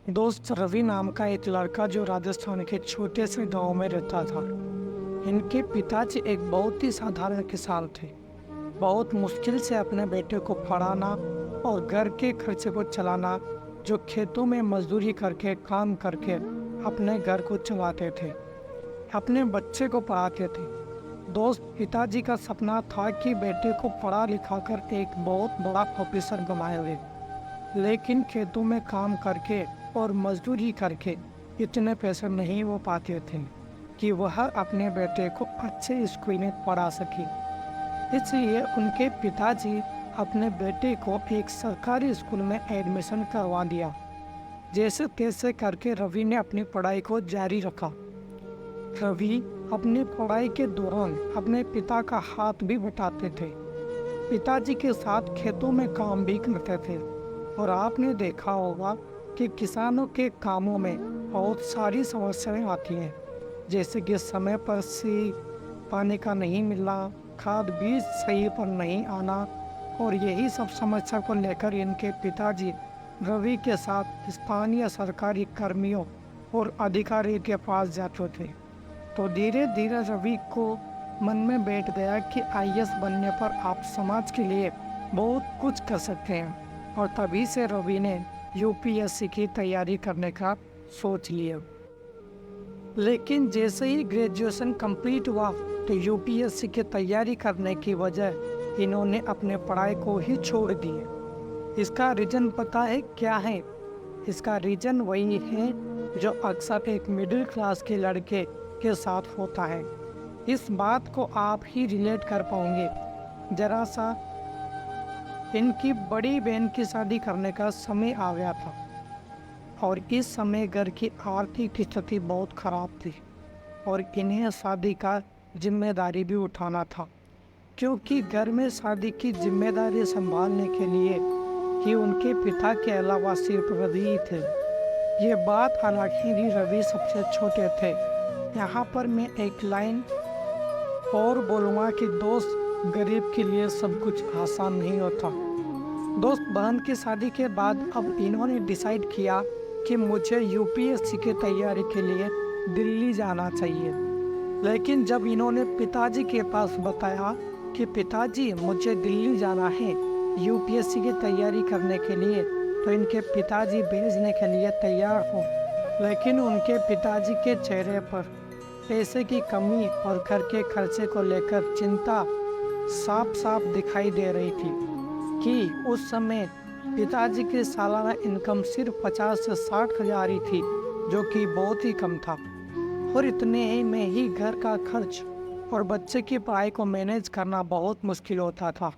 दोस्त रवि नाम का एक लड़का जो राजस्थान के छोटे से गांव में रहता था। इनके पिताजी एक बहुत ही साधारण किसान थे। बहुत मुश्किल से अपने बेटे को पढ़ाना और घर के खर्चे को चलाना, जो खेतों में मजदूरी करके काम करके अपने घर को चलाते थे, अपने बच्चे को पढ़ाते थे। दोस्त, पिताजी का सपना था कि बेटे को पढ़ा लिखा कर एक बहुत बड़ा ऑफिसर बनाएंगे, लेकिन खेतों में काम करके और मजदूरी करके इतने पैसे नहीं हो पाते थे कि वह अपने बेटे को अच्छे स्कूल में पढ़ा सके। इसलिए उनके पिताजी अपने बेटे को एक सरकारी स्कूल में एडमिशन करवा दिया। जैसे तैसे करके रवि ने अपनी पढ़ाई को जारी रखा। रवि अपनी पढ़ाई के दौरान अपने पिता का हाथ भी बटाते थे, पिताजी के साथ खेतों में काम भी करते थे। और आपने देखा होगा कि किसानों के कामों में बहुत सारी समस्याएं आती हैं, जैसे कि समय पर से पानी का नहीं मिलना, खाद बीज सही पर नहीं आना। और यही सब समस्या को लेकर इनके पिताजी रवि के साथ स्थानीय सरकारी कर्मियों और अधिकारी के पास जाते थे। तो धीरे धीरे रवि को मन में बैठ गया कि आईएएस बनने पर आप समाज के लिए बहुत कुछ कर सकते हैं। और तभी से रवि ने यूपीएससी की तैयारी करने का सोच लिया। लेकिन जैसे ही ग्रेजुएशन कंप्लीट हुआ तो यूपीएससी की तैयारी करने की वजह इन्होंने अपने पढ़ाई को ही छोड़ दिए। इसका रीज़न पता है क्या है? इसका रीज़न वही है जो अक्सर एक मिडिल क्लास के लड़के के साथ होता है। इस बात को आप ही रिलेट कर पाओगे। जरा सा, इनकी बड़ी बहन की शादी करने का समय आ गया था और इस समय घर की आर्थिक स्थिति बहुत खराब थी और इन्हें शादी का जिम्मेदारी भी उठाना था, क्योंकि घर में शादी की जिम्मेदारी संभालने के लिए ही उनके पिता के अलावा सिर्फ रवि थे। ये बात हालांकि भी रवि सबसे छोटे थे। यहाँ पर मैं एक लाइन और बोलूँगा कि दोस्त, गरीब के लिए सब कुछ आसान नहीं होता। दोस्त, बहन की शादी के बाद अब इन्होंने डिसाइड किया कि मुझे यूपीएससी की तैयारी के लिए दिल्ली जाना चाहिए। लेकिन जब इन्होंने पिताजी के पास बताया कि पिताजी मुझे दिल्ली जाना है यूपीएससी की तैयारी करने के लिए, तो इनके पिताजी भेजने के लिए तैयार हो। लेकिन उनके पिताजी के चेहरे पर पैसे की कमी और घर के खर्चे को लेकर चिंता साफ साफ दिखाई दे रही थी कि उस समय पिताजी की सालाना इनकम सिर्फ 50 से 60 हज़ार ही थी, जो कि बहुत ही कम था। और इतने ही में ही घर का खर्च और बच्चे की पढ़ाई को मैनेज करना बहुत मुश्किल होता था।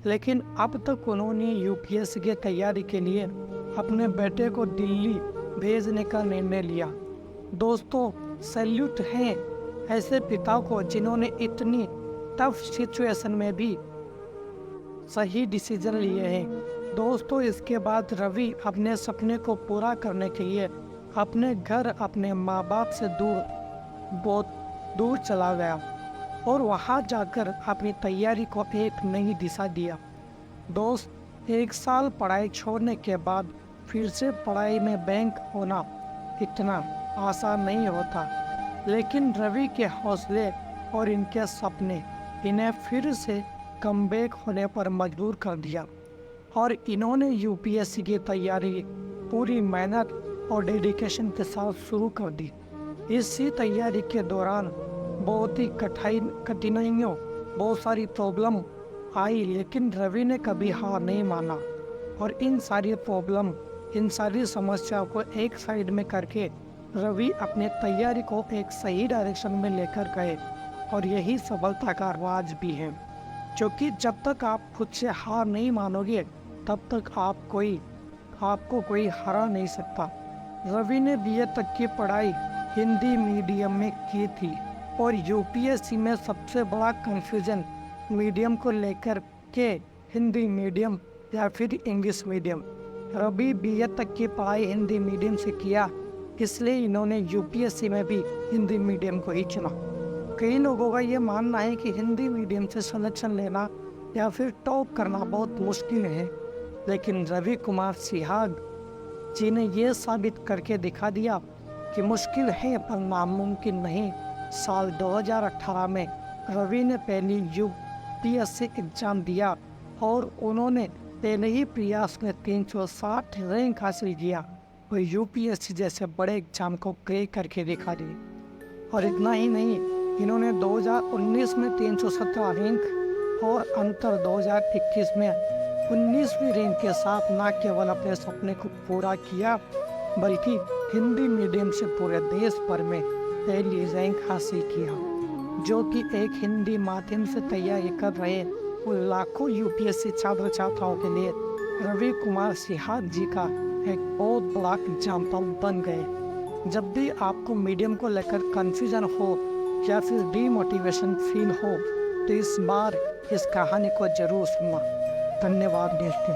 लेकिन अब तक उन्होंने यूपीएससी की तैयारी के लिए अपने बेटे को दिल्ली भेजने का निर्णय लिया। दोस्तों, सैल्यूट है ऐसे पिता को जिन्होंने इतनी टफ सिचुएशन में भी सही डिसीजन लिए हैं। दोस्तों, इसके बाद रवि अपने सपने को पूरा करने के लिए अपने घर, अपने माँ बाप से बहुत दूर चला गया और वहाँ जाकर अपनी तैयारी को एक नई दिशा दिया। दोस्त, 1 साल पढ़ाई छोड़ने के बाद फिर से पढ़ाई में बैंक होना इतना आसान नहीं होता, लेकिन रवि के हौसले और इनके सपने इन्हें फिर से कमबैक होने पर मजबूर कर दिया और इन्होंने यूपीएससी की तैयारी पूरी मेहनत और डेडिकेशन के साथ शुरू कर दी। इसी तैयारी के दौरान बहुत ही कठिनाइयों, बहुत सारी प्रॉब्लम आई, लेकिन रवि ने कभी हार नहीं माना और इन सारी प्रॉब्लम, इन सारी समस्याओं को एक साइड में करके रवि अपने तैयारी को एक सही डायरेक्शन में लेकर गए। और यही सफलता का राज भी है, क्योंकि जब तक आप खुद से हार नहीं मानोगे तब तक आपको कोई हरा नहीं सकता। रवि ने बीए तक की पढ़ाई हिंदी मीडियम में की थी और यूपीएससी में सबसे बड़ा कंफ्यूजन मीडियम को लेकर के हिंदी मीडियम या फिर इंग्लिश मीडियम। रवि बीए तक की पढ़ाई हिंदी मीडियम से किया, इसलिए इन्होंने यूपीएससी में भी हिंदी मीडियम को ही चुना। कई लोगों का ये मानना है कि हिंदी मीडियम से सिलेक्शन लेना या फिर टॉप करना बहुत मुश्किल है, लेकिन रवि कुमार सिहाग जिन्हें ये साबित करके दिखा दिया कि मुश्किल है पर नामुमकिन नहीं। साल 2018 में रवि ने पहली यूपीएससी एग्जाम दिया और उन्होंने पहले ही प्रयास में 360 रैंक हासिल किया और यूपीएससी जैसे बड़े एग्जाम को क्रैक करके दिखा दिया। और इतना ही नहीं, इन्होंने 2019 में 317 रैंक और अंतर 2021 में 19वीं रैंक के साथ न केवल अपने सपने को पूरा किया बल्कि हिंदी मीडियम से पूरे देश भर में पहली रैंक हासिल किया, जो कि एक हिंदी माध्यम से तैयारी कर रहे उन लाखों यूपीएससी छात्र छात्राओं के लिए रवि कुमार सिहाग जी का एक बहुत बड़ा एग्जाम्पल बन गए। जब भी आपको मीडियम को लेकर कंफ्यूजन हो या फिर डीमोटिवेशन फील हो तो इस बार इस कहानी को जरूर सुनना। धन्यवाद दोस्तों।